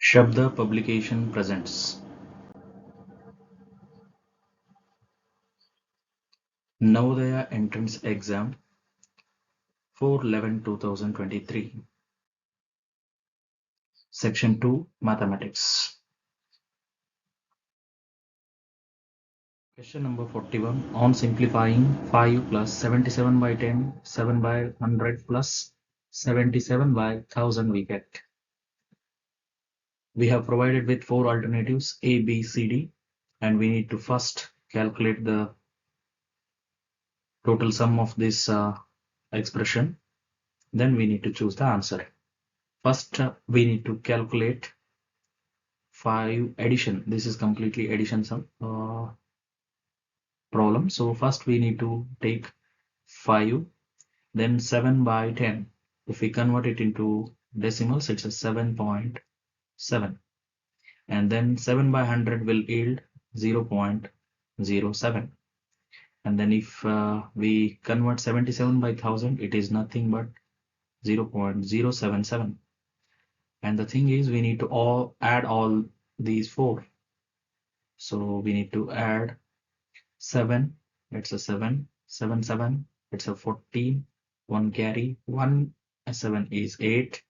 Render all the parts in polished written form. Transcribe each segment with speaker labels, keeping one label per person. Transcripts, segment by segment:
Speaker 1: Shabda Publication presents Navodaya Entrance Exam 4/11/2023 Section 2 Mathematics. Question number 41. On simplifying 5 plus 77 by 10, 7 by 100 plus 77 by 1000 we get. We have provided with 4 alternatives A, B, C, D, and we need to first calculate the total sum of this expression. Then we need to choose the answer. First, we need to calculate 5 addition. This is completely addition sum problem. So first we need to take 5, then 7 by 10. If we convert it into decimals, it's a 7.7. And then 7 by 100 will yield 0.07. And then if we convert 77 by 1000, it is nothing but 0.077. And the thing is, we need to add all these 4. So we need to add 7, it's a 7, 7, 7, it's a 14, 1 carry, 1, 7 is 8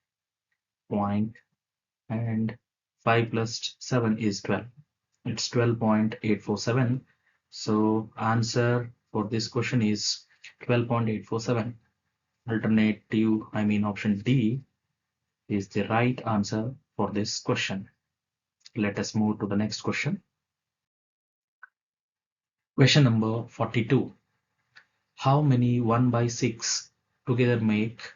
Speaker 1: point, and 5 plus 7 is 12. It's 12.847. So answer for this question is 12.847. Alternative, option D is the right answer for this question. Let us move to the next question. Question number 42. How many 1 by 6 together make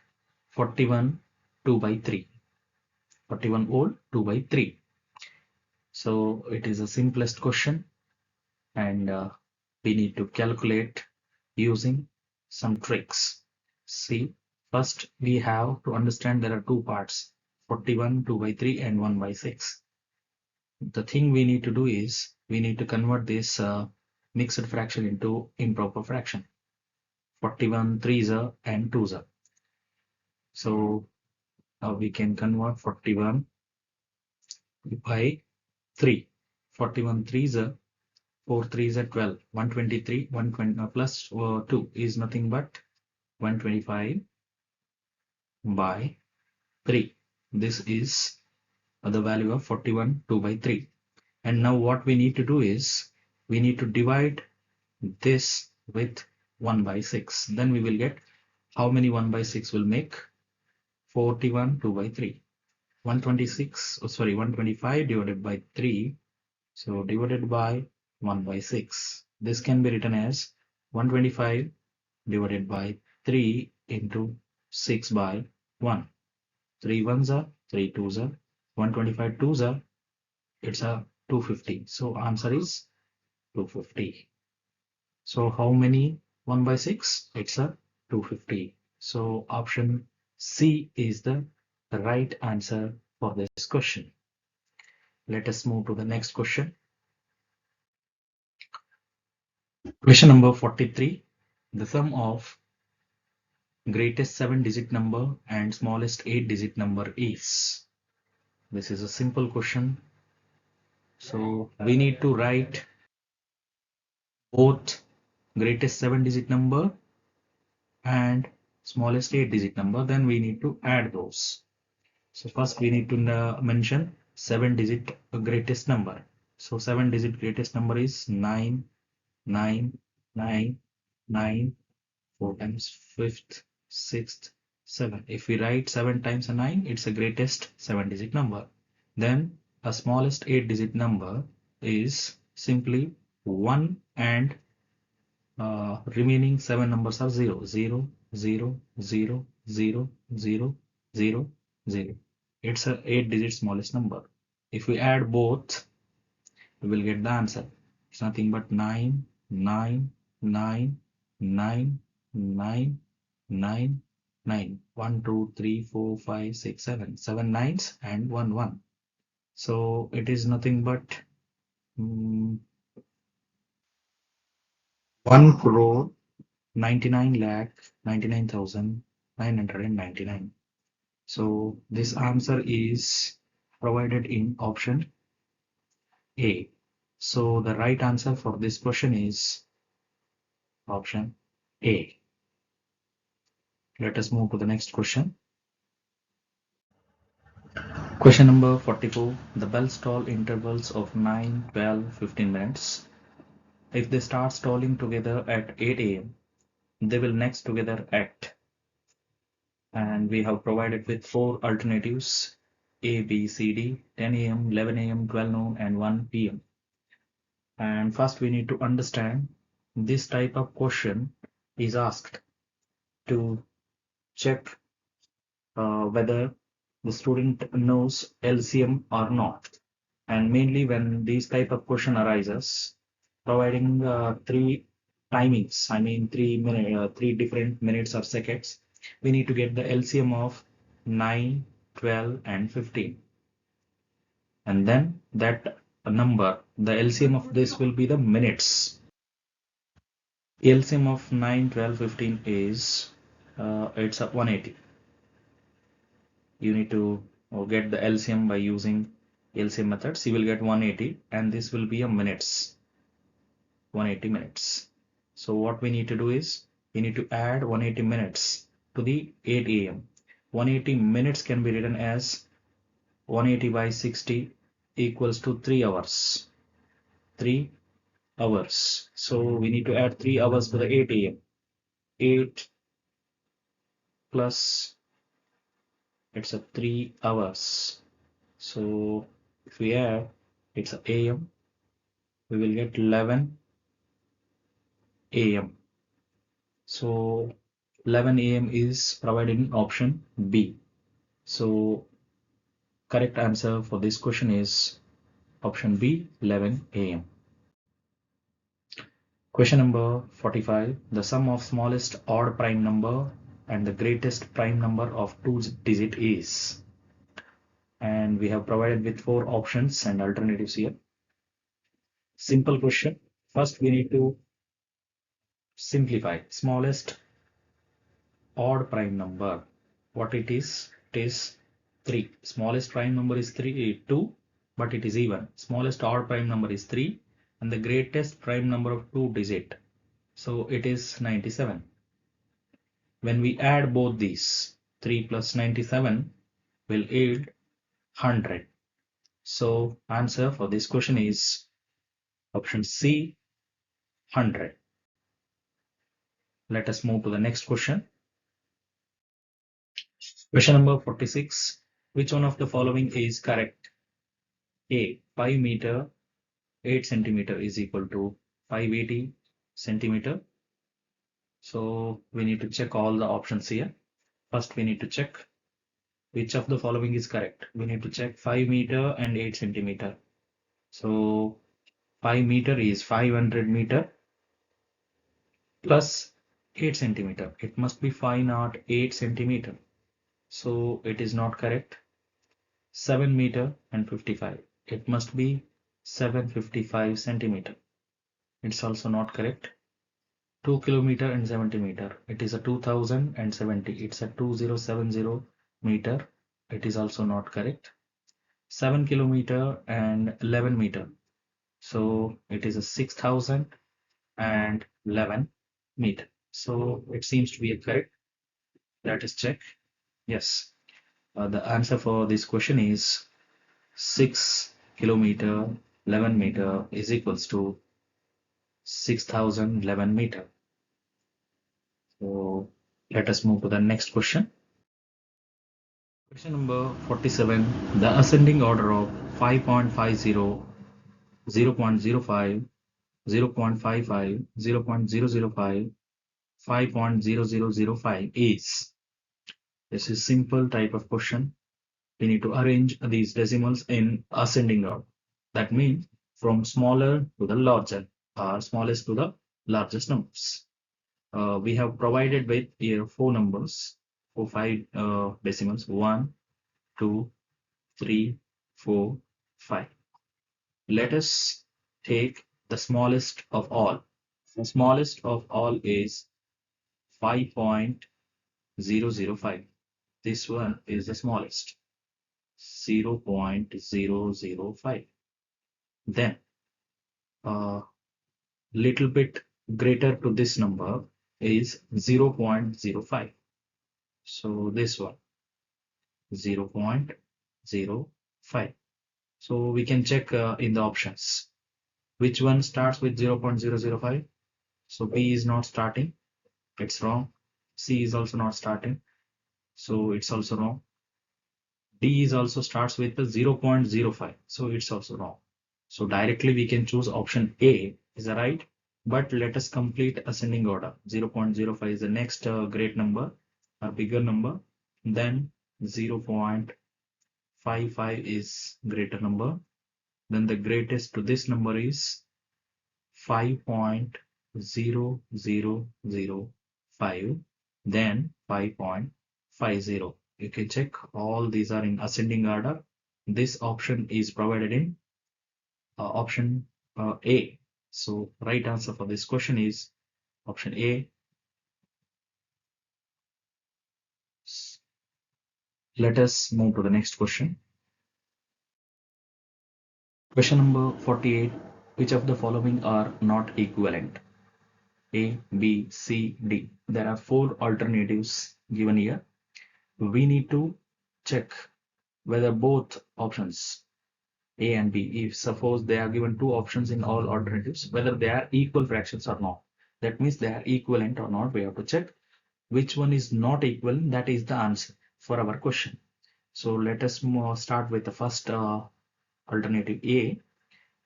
Speaker 1: 41 2 by 3? 41 whole 2 by 3. So it is the simplest question, and we need to calculate using some tricks. See, first we have to understand there are 2 parts, 41 2 by 3 and 1 by 6. The thing we need to do is we need to convert this mixed fraction into improper fraction. 41 3s and 2s. So we can convert 41 by 3. 41 3s are 4 3s are 12. 123 120 plus 2 is nothing but 125 by 3. This is the value of 41 2 by 3. And now what we need to do is we need to divide this with 1 by 6. Then we will get how many 1 by 6 will make 41 2 by 3. 125 divided by 3. So divided by 1 by 6. This can be written as 125 divided by 3 into 6 by 1. 3 1s are 3 2s are 125 2s are, it's a 250. So answer is 250. So how many 1 by 6? It's a 250. So option C is the right answer for this question. Let us move to the next question. Question number 43. The sum of greatest 7-digit number and smallest 8-digit number is. This is a simple question. So we need to write both greatest 7-digit number and smallest 8-digit number. Then we need to add those. So first we need to mention 7-digit greatest number. So 7-digit greatest number is 9, 9, 9, 9, 4 times 5th, 6th, 7. If we write 7 times a 9, it's a greatest 7-digit number. Then a smallest 8-digit number is simply 1 and remaining 7 numbers are 0, 0, 0, 0, 0, 0, 0, 0. It's a 8-digit smallest number. If we add both, we will get the answer. It's nothing but 9, 9, 9, 9, 9, 9, 9. 1, 2, 3, 4, 5, 6, 7. 7 nines and 1, 1. So it is nothing but 1 crore 99,99,999. So this answer is provided in option A. So the right answer for this question is option A. Let us move to the next question. Question number 44. The bells toll intervals of 9, 12, 15 minutes. If they start tolling together at 8 a.m., they will next together at, and we have provided with 4 alternatives: A, B, C, D, 10 a.m., 11 a.m., 12 noon, and 1 p.m. And first we need to understand this type of question is asked to check whether the student knows LCM or not. And mainly when these type of question arises, providing 3 timings, I mean 3 different minutes or seconds, we need to get the LCM of 9, 12, and 15. And then that number, the LCM of this will be the minutes. LCM of 9, 12, 15 is it's a 180. You need to get the LCM by using LCM methods. You will get 180, and this will be a minutes, 180 minutes. So what we need to do is we need to add 180 minutes to the 8 a.m. 180 minutes can be written as 180 by 60 equals to 3 hours. 3 hours. So we need to add 3 hours to the 8 a.m. 8 plus, it's a 3 hours. So if we add, it's a a.m., we will get 11 a.m. So 11 a.m. is provided in option B. So correct answer for this question is option B, 11 a.m. Question number 45. The sum of smallest odd prime number and the greatest prime number of 2 digit is. And we have provided with 4 options and alternatives here. Simple question. First, we need to simplify smallest odd prime number. What it is? It is 3. Smallest prime number is 2, but it is even. Smallest odd prime number is 3, and the greatest prime number of 2 digit. So it is 97. When we add both these, 3 plus 97 will yield 100. So answer for this question is option C, 100. Let us move to the next question. Question number 46. Which one of the following is correct? A. 5 meter 8 centimeter is equal to 580 centimeter. So we need to check all the options here. First, we need to check which of the following is correct. We need to check 5 meter and 8 centimeter. So 5 meter is 500 meter plus 8 centimeter. It must be 508 centimeter. So it is not correct. 7 meter and 55. It must be 755 centimeter. It's also not correct. 2 kilometer and 70 meter. It is a 2070. It's a 2070 meter. It is also not correct. 7 kilometer and 11 meter. So it is a 6011 meter. So it seems to be correct. Let us check. Yes. The answer for this question is 6 kilometer 11 meter is equals to 6011 meter. So let us move to the next question. Question number 47. The ascending order of 5.50, 0.05, 0.55, 0.005, 5.0005 is. This is simple type of question. We need to arrange these decimals in ascending order. That means from smaller to the larger, or smallest to the largest numbers. We have provided with here 4 numbers for 5 decimals: 1, 2, 3, 4, 5. Let us take the smallest of all. The smallest of all is 5.005. This one is the smallest. 0.005. Then little bit greater to this number is 0.05. So this one 0.05. So we can check in the options which one starts with 0.005. So B is not starting, it's wrong. C is also not starting, so it's also wrong. D is also starts with the 0.05, so it's also wrong. So directly we can choose option A is the right, but let us complete ascending order. 0.05 is the next great number, a bigger number. Then 0.55 is greater number. Then the greatest to this number is 5.0005, then 5.50. You can check all these are in ascending order. This option is provided in option A. So right answer for this question is option A. Let us move to the next question. Question number 48. Which of the following are not equivalent? A, B, C, D. There are four alternatives given here. We need to check whether both options A and B, if suppose they are given two options in all alternatives, whether they are equal fractions or not. That means they are equivalent or not. We have to check which one is not equal. That is the answer for our question. So let us start with the first alternative A.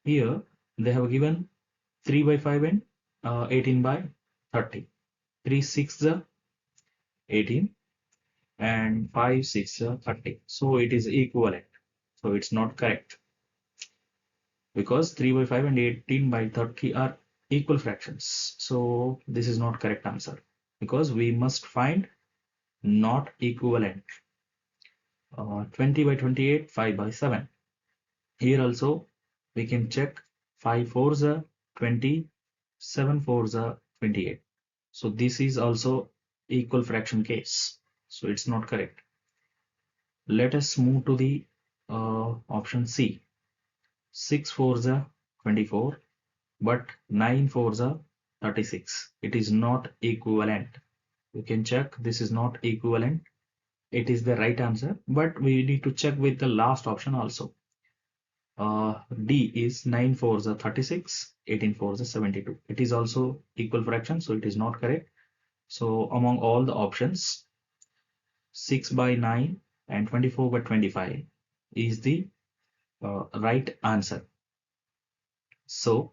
Speaker 1: Here they have given 3 by 5 and 18 by 30. 3 6 18 and 5 6 30. So it is equivalent. So it's not correct because 3 by 5 and 18 by 30 are equal fractions. So this is not correct answer because we must find not equivalent. 20 by 28, 5 by 7. Here also we can check 5 fours are 20, 7 fours are 28. So this is also equal fraction case. So it's not correct. Let us move to the option C. 6 fours are 24, but 9 fours are 36. It is not equivalent. You can check this is not equivalent. It is the right answer, but we need to check with the last option also. D is 9 fours are 36, 18 fours are 72. It is also equal fraction, so it is not correct. So among all the options, 6 by 9 and 24 by 25 is the right answer. So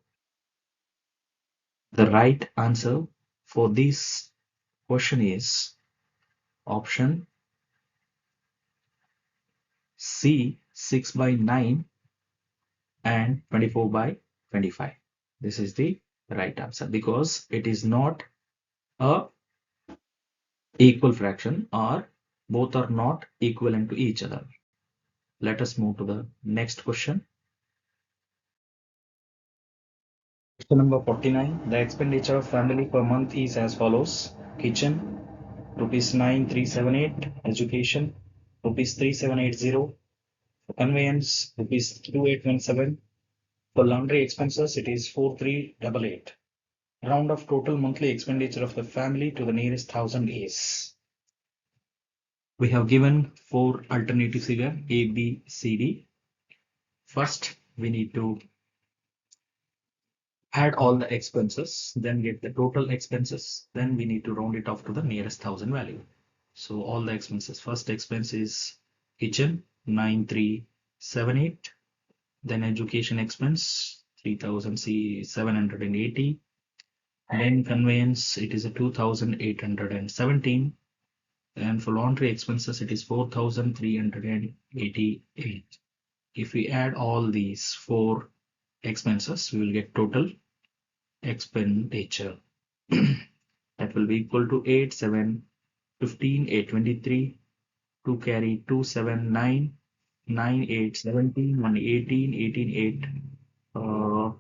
Speaker 1: the right answer for this question is option C, 6 by 9 and 24 by 25. This is the right answer because it is not a equal fraction or both are not equivalent to each other. Let us move to the next question. Question number 49. The expenditure of family per month is as follows. Kitchen rupees 9378, education rupees 3780, conveyance rupees 2817, for laundry expenses it is 4388. Round of total monthly expenditure of the family to the nearest thousand is. We have given four alternatives here A, B, C, D. First, we need to add all the expenses, then get the total expenses. Then we need to round it off to the nearest thousand value. So all the expenses. First expense is kitchen 9378. Then education expense 3780. Then conveyance it is a 2817. And for laundry expenses it is 4388. If we add all these four expenses, we will get total expenditure. That will be equal to 8, 7, 15, 8, 23, 2 carry 2, 7, 9, 9, 8, 17, 1, 18, 18, 8,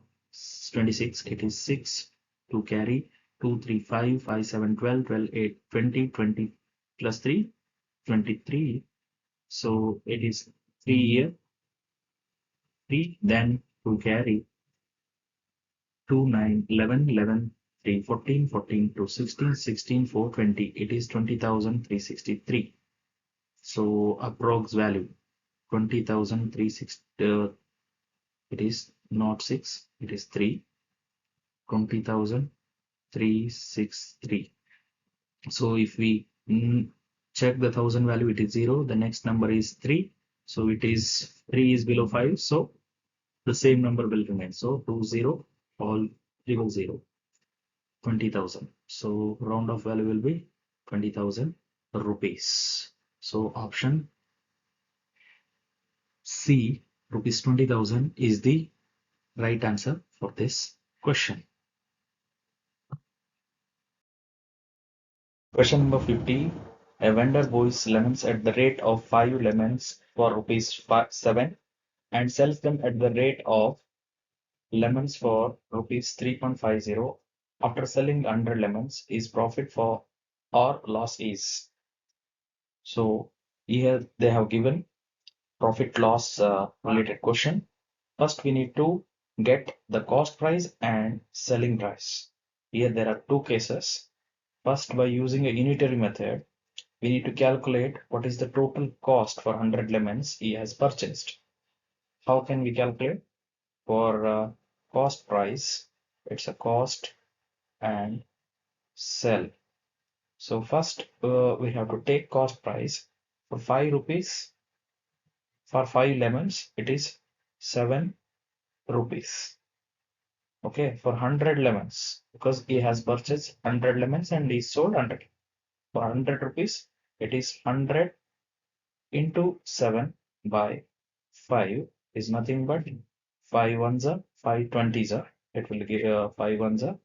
Speaker 1: 26, it is 6, 2 carry 2, 3, 5, 5, 7, 12, 12, 8, 20, 20 plus 3, 23. So it is 3 here, 3, then 2 carry, 2, 9, 11, 11, 3, 14, 14, 2, 16, 16, 4, 20. It is 20,363. So approx value 20,360. It is not 6, it is 3. 20,363. So if we check the 1000 value, it is 0. The next number is 3. So it is 3 is below 5. So the same number will remain. So 20 all 0 20,000. So round off value will be 20,000 rupees. So option C, rupees 20,000 is the right answer for this question. Question number 50. A vendor buys lemons at the rate of 5 lemons for rupees 7 and sells them at the rate of lemons for rupees 3.50. After selling 100 lemons, is profit for or loss is? So here they have given profit loss related question. First we need to get the cost price and selling price. Here there are two cases. First, by using a unitary method, we need to calculate what is the total cost for 100 lemons he has purchased. How can we calculate? For cost price, it's a cost and sell. So first we have to take cost price for 5 rupees. For 5 lemons, it is 7 rupees. Okay, for 100 lemons, because he has purchased 100 lemons and he sold 100. For 100 rupees, it is 100 into 7 by 5 is nothing but 5 ones are 5 20s are. It will give 5 ones are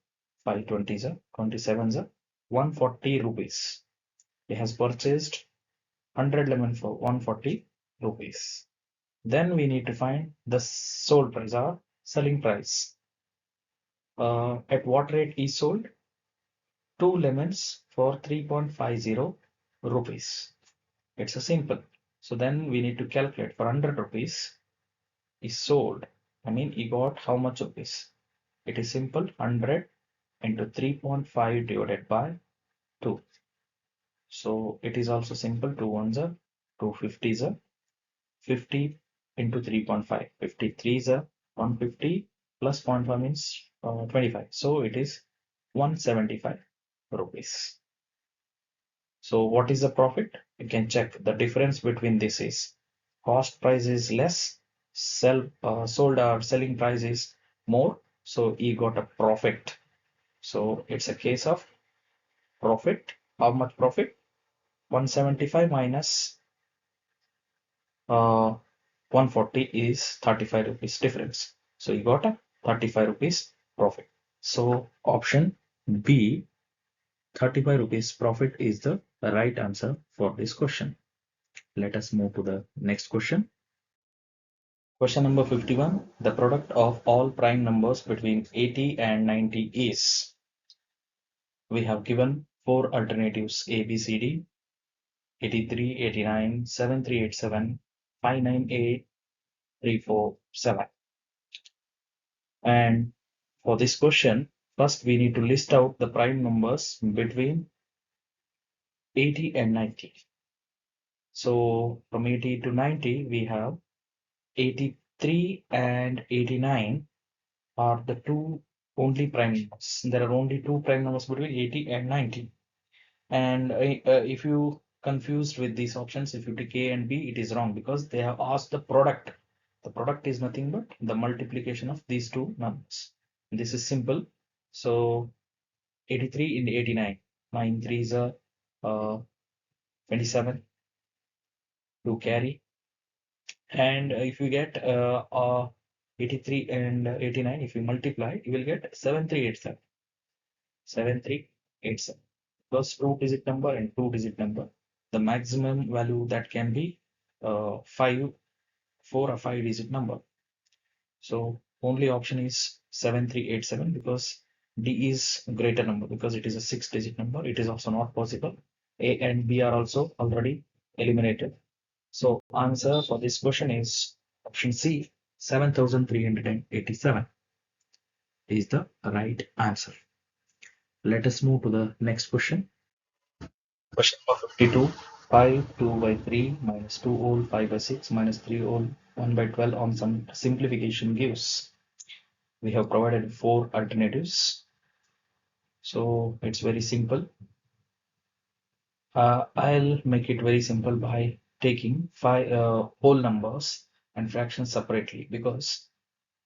Speaker 1: 5 20s are 27s are 140 rupees. He has purchased 100 lemon for 140 rupees. Then we need to find the sold price or selling price. At what rate he sold? 2 lemons for 3.50 rupees. It's a simple. So then we need to calculate for 100 rupees is sold. I mean, he got how much rupees? It is simple. 100 into 3.5 divided by 2. So it is also simple. 2 ones are 2 50s are 50 into 3.5. 53 is a 150 plus 0.5 means 25. So it is 175 rupees. So what is the profit? You can check the difference between this is cost price is less, sold or selling price is more. So he got a profit. So it's a case of profit. How much profit? 175 minus 140 is 35 rupees difference. So you got a 35 rupees profit. So option B, 35 rupees profit is the right answer for this question. Let us move to the next question. Question number 51. The product of all prime numbers between 80 and 90 is. We have given four alternatives A, B, C, D. 83, 89, 7387, 598, 347. And for this question, first we need to list out the prime numbers between 80 and 90. So from 80 to 90, we have 83 and 89 are the two only prime numbers. There are only two prime numbers between 80 and 90. And if you confused with these options, if you take A and B, it is wrong because they have asked the product. The product is nothing but the multiplication of these two numbers. This is simple. So 83 in 89, 9 threes are 27 to carry. And if you get 83 and 89, if you multiply, you will get 7387. 7387. Plus 2-digit number and 2-digit number. The maximum value that can be 5 4 or 5-digit number. So only option is 7387 because D is greater number because it is a 6-digit number. It is also not possible. A and B are also already eliminated. So answer for this question is option C, 7,387 is the right answer. Let us move to the next question. Question number 52. 5 2 by 3 minus 2 whole 5 by 6 minus 3 whole 1 by 12 on some simplification gives. We have provided 4 alternatives. So it's very simple. I'll make it very simple by taking 5 whole numbers and fractions separately, because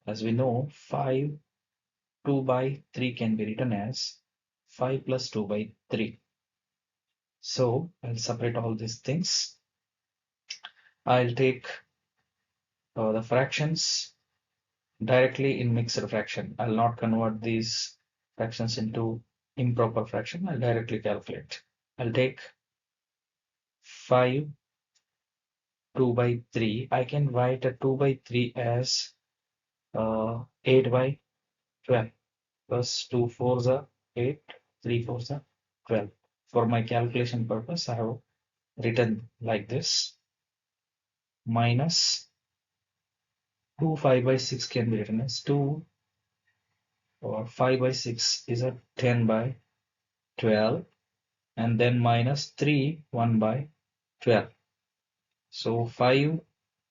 Speaker 1: as we know, 5 2 by 3 can be written as 5 plus 2 by 3. So I'll separate all these things. I'll take the fractions directly in mixed fraction. I'll not convert these fractions into improper fraction. I'll directly calculate. I'll take 5 2 by 3. I can write a 2 by 3 as 8 by 12, plus 2 fours are 8, 3 fours are 12. For my calculation purpose, I have written like this, minus 2 5 by 6 can be written as 2, or 5 by 6 is a 10 by 12, and then minus 3 1 by 12. So 5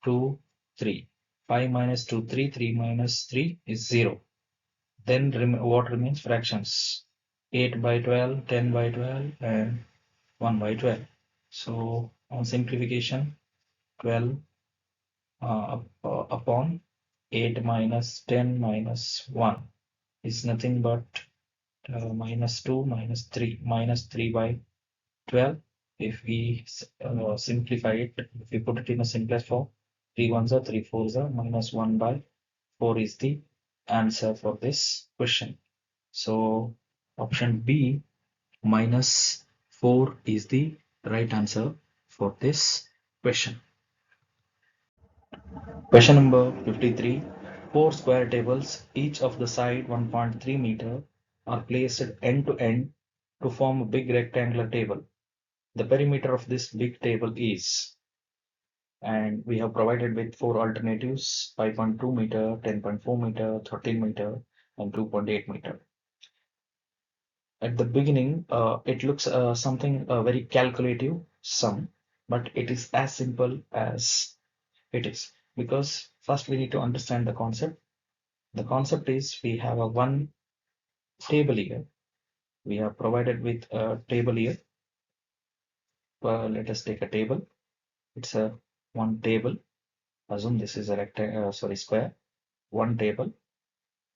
Speaker 1: 2 3, 5 minus 2 3, 3 minus 3 is 0. Then what remains? Fractions, 8 by 12, 10 by 12, and 1 by 12. So on simplification, 12 upon 8 minus 10 minus 1 is nothing but minus 2 minus 3, minus 3 by 12. If we simplify it, if we put it in a simplest form, 3 ones are 3 fours are, minus 1 by 4 is the answer for this question. So option B, minus 4 is the right answer for this question. Question number 53. 4 square tables, each of the side 1.3 meter, are placed end to end to form a big rectangular table. The perimeter of this big table is, and we have provided with 4 alternatives: 5.2 meter, 10.4 meter, 13 meter, and 2.8 meter. At the beginning, it looks something very calculative sum, but it is as simple as it is, because first we need to understand the concept. The concept is, we have a one table here. We have provided with a table here. Let us take a table. It's a one table. Assume this is a rectangle, square. One table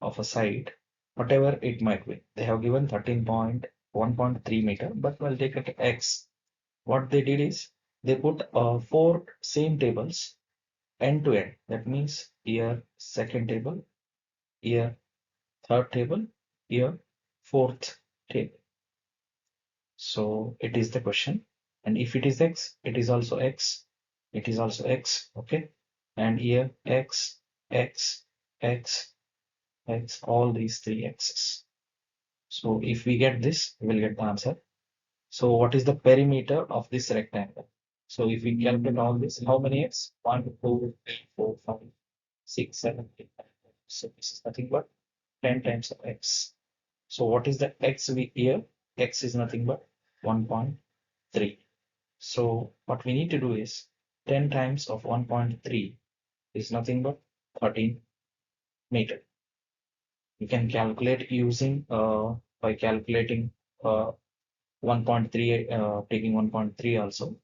Speaker 1: of a side, whatever it might be. They have given 13.1.3 meter, but we'll take it x. What they did is, they put 4 same tables end to end. That means here second table, here third table, here fourth table. So it is the question, and if it is x, it is also x, it is also x, okay, and here x, x, x, x, all these 3 x's. So if we get this, we will get the answer. So what is the perimeter of this rectangle? So if we calculate all this, how many x? 1 2 3 4 5 6 7 8 9. So this is nothing but 10 times of x. So what is the x we here? X is nothing but 1.3. So what we need to do is, 10 times of 1.3 is nothing but 13 meter. You can calculate using by calculating 1.3, taking 1.3 also.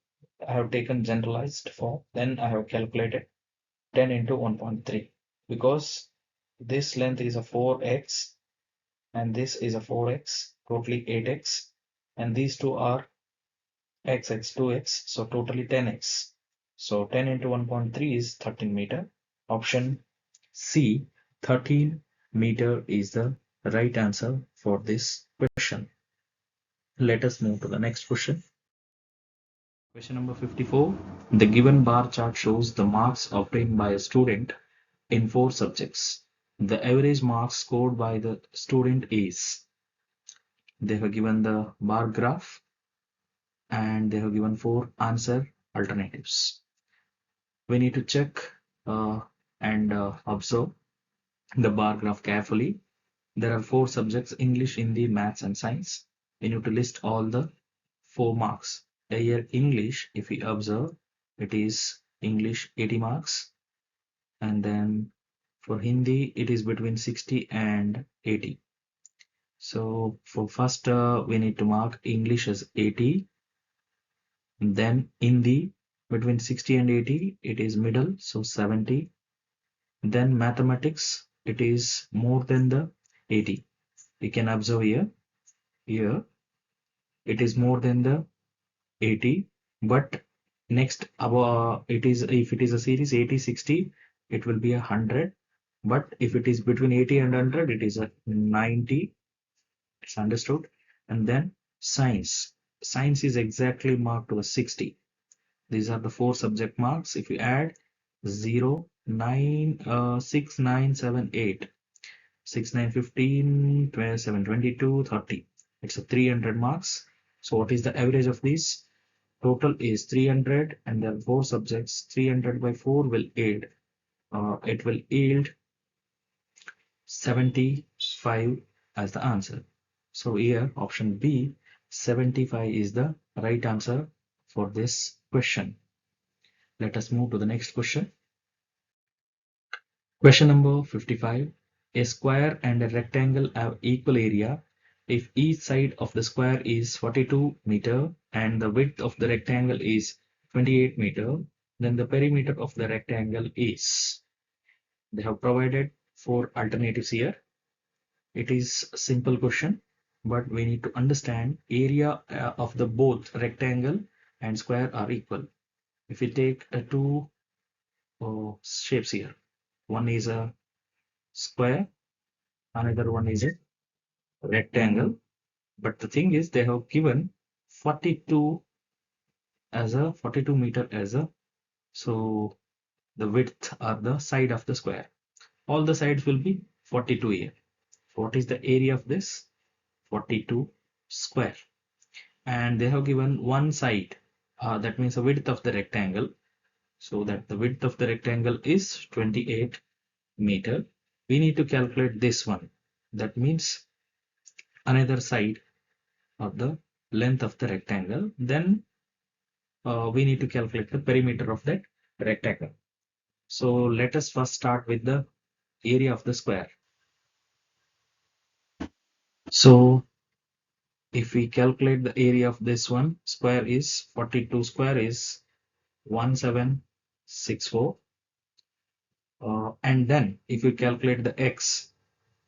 Speaker 1: I have taken generalized form, then I have calculated 10 into 1.3, because this length is a 4x and this is a 4x, totally 8x, and these two are x, 2x, so totally 10x. So 10 into 1.3 is 13 meter. Option C, 13 meter is the right answer for this question. Let us move to the next question. Question number 54. The given bar chart shows the marks obtained by a student in 4 subjects. The average marks scored by the student is. They have given the bar graph and they have given 4 answer alternatives. We need to check and observe the bar graph carefully. There are 4 subjects: English, Hindi, Maths, and Science. We need to list all the 4 marks. Here, English, if we observe, it is English 80 marks, and then for Hindi, it is between 60 and 80. So for first, we need to mark English as 80, then Hindi between 60 and 80, it is middle, so 70. Then mathematics, it is more than the 80. We can observe here it is more than the 80, but next it is, if it is a series 80 60, it will be 100, but if it is between 80 and 100, it is a 90. It's understood. And then science is exactly marked to a 60. These are the 4 subject marks. If you add 0 9 6 9 7 8, 6 9 15 27 22 30, it's a 300 marks. So what is the average of these? Total is 300, and there are 4 subjects. 300 by 4 will yield, it will yield 75 as the answer. So here option B, 75 is the right answer for this question. Let us move to the next question. Question number 55. A square and a rectangle have equal area if each side of the square is 42 meter and the width of the rectangle is 28 meter, then the perimeter of the rectangle is. They have provided 4 alternatives here. It is a simple question, but we need to understand area of the both rectangle and square are equal. If we take 2 shapes here, one is a square, another one is a rectangle, but the thing is they have given 42 as a 42 meter as a, so the width or the side of the square, all the sides will be 42 here. What is the area of this? 42 square. And they have given one side, that means the width of the rectangle, so that the width of the rectangle is 28 meter. We need to calculate this one, that means another side of the length of the rectangle. Then we need to calculate the perimeter of that rectangle. So let us first start with the area of the square. So if we calculate the area of this one square is 42 square is 1764, and then if we calculate the x,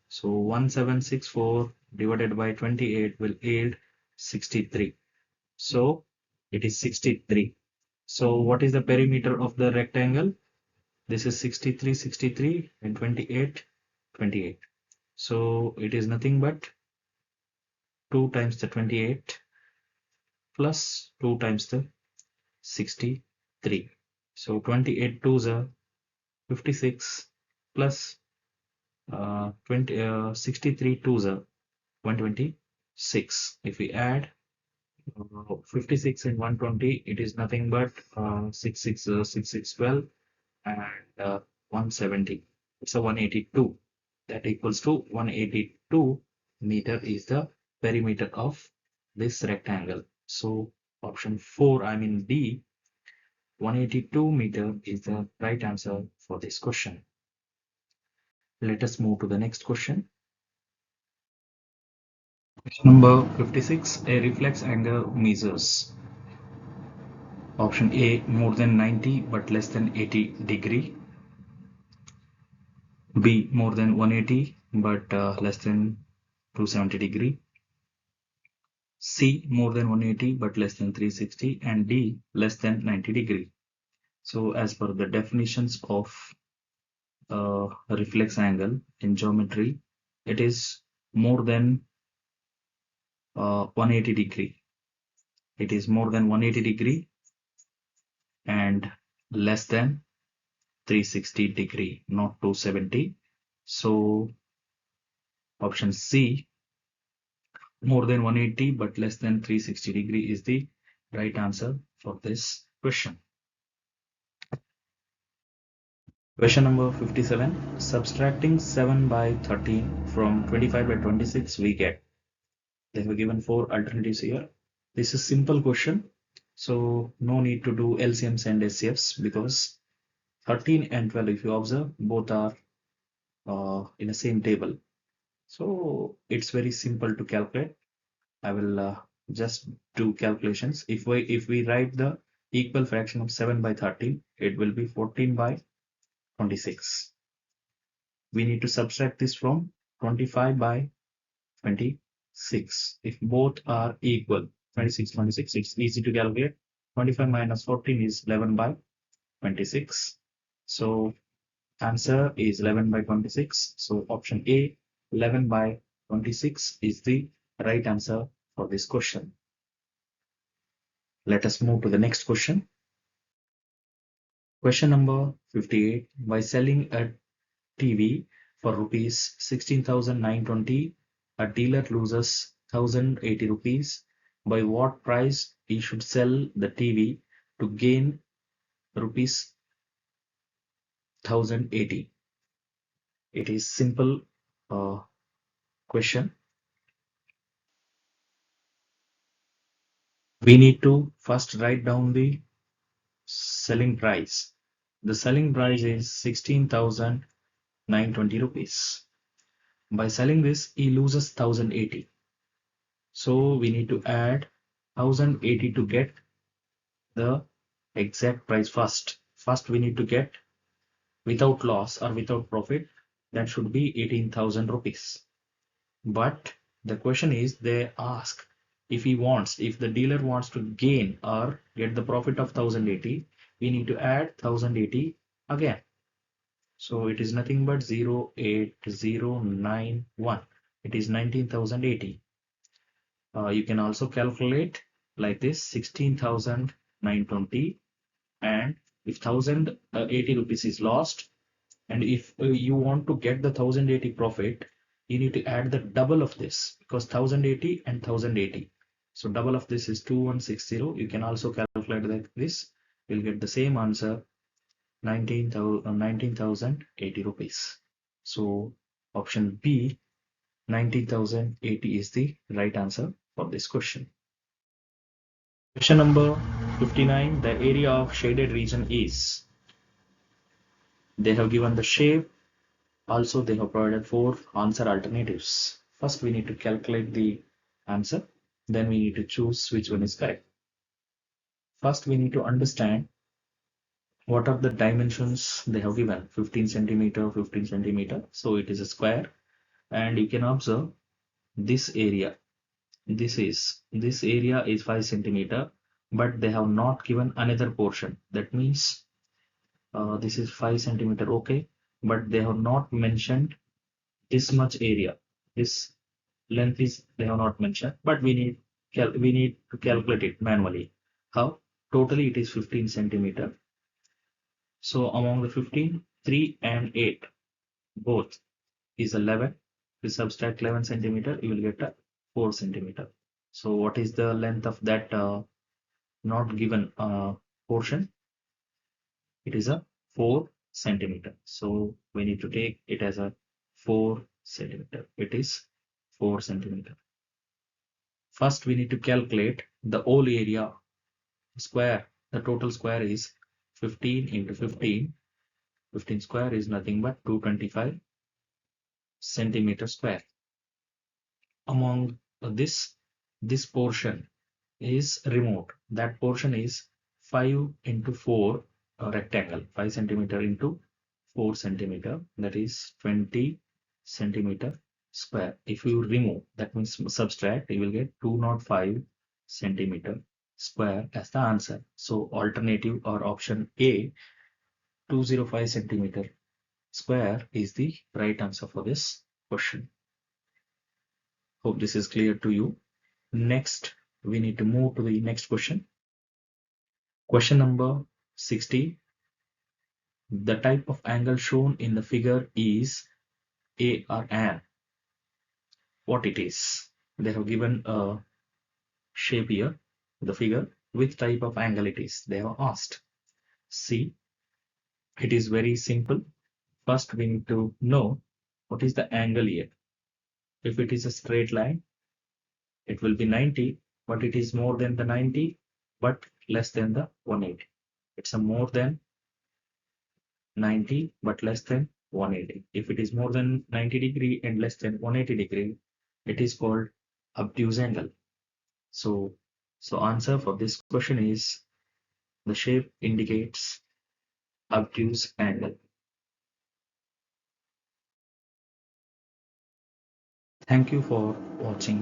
Speaker 1: so 1764 divided by 28 will yield 63. So it is 63. So what is the perimeter of the rectangle? This is 63, 63 and 28, 28. So it is nothing but 2 times the 28 plus 2 times the 63. So 28 twos are 56 plus 63 twos are 126. If we add 56 and 120, it is nothing but 6 6 and 170. It's a 182. That equals to 182 meter is the perimeter of this rectangle. So option 4, I mean D, 182 meter is the right answer for this question. Let us move to the next question. Question number 56. A reflex angle measures. Option A, more than 90 but less than 80 degree. B, more than 180 but less than 270 degree. C, more than 180 but less than 360, and D, less than 90 degree. So as per the definitions of reflex angle in geometry, it is more than 180 degree. It is more than 180 degree and less than 360 degree, not 270. So option C, more than 180 but less than 360 degree is the right answer for this question. Question number 57. Subtracting 7 by 13 from 25 by 26 we get. They have given 4 alternatives here. This is simple question. So no need to do LCMs and SCFs because 13 and 12, if you observe, both are in the same table. So it's very simple to calculate. I will just do calculations. If we write the equal fraction of 7 by 13, it will be 14 by 26. We need to subtract this from 25 by 26. If both are equal, 26, 26, it's easy to calculate. 25 minus 14 is 11 by 26. So answer is 11 by 26. So option A, 11 by 26 is the right answer for this question. Let us move to the next question. Question number 58. By selling a TV for rupees 16,920, a dealer loses 1,080 rupees. By what price he should sell the TV to gain rupees 1,080? It is simple question. We need to first write down the selling price. The selling price is 16,920 rupees. By selling this, he loses 1,080. So we need to add 1,080 to get the exact price first. First, we need to get without loss or without profit. That should be 18,000 rupees. But the question is, they ask if the dealer wants to gain or get the profit of 1,080, we need to add 1,080 again. So it is nothing but 08091. It is 19,080. You can also calculate like this: 16,920, and if 1,080 rupees is lost, and if you want to get the 1,080 profit, you need to add the double of this, because 1,080 and 1,080. So double of this is 2,160. You can also calculate like this. You'll get the same answer, 19,080 rupees. So option B, 19,080 is the right answer for this question. Question number 59. The area of shaded region is. They have given the shape. Also, they have provided 4 answer alternatives. First, we need to calculate the answer. Then we need to choose which one is correct. First, we need to understand what are the dimensions they have given. 15 centimeter, 15 centimeter. So it is a square. And you can observe this area. This area is 5 centimeter, but they have not given another portion. That means this is 5 centimeter, okay, but they have not mentioned this much area. This length is they have not mentioned, but we need to calculate it manually. How? Totally it is 15 centimeter. So among the 15, 3 and 8 both is 11. We subtract 11 centimeter, you will get a 4 centimeter. So what is the length of that not given portion? It is a 4 centimeter. So we need to take it as a 4 centimeter. It is 4 centimeter. First, we need to calculate the whole area square. The total square is 15 into 15. 15 square is nothing but 225 centimeter square. Among this portion is removed. That portion is 5 into 4 rectangle. 5 centimeter into 4 centimeter. That is 20 centimeter square. If you remove, that means subtract, you will get 205 centimeter square as the answer. So alternative or option A, 205 centimeter square is the right answer for this question. Hope this is clear to you. Next, we need to move to the next question. Question number 60. The type of angle shown in the figure is A or an. What it is? They have given a shape here, the figure, which type of angle it is. They have asked. C, It is very simple. First, we need to know what is the angle here. If it is a straight line, it will be 90, but it is more than the 90, but less than the 180. It's a more than 90, but less than 180. If it is more than 90° and less than 180°, it is called obtuse angle. So, answer for this question is the shape indicates obtuse angle. Thank you for watching.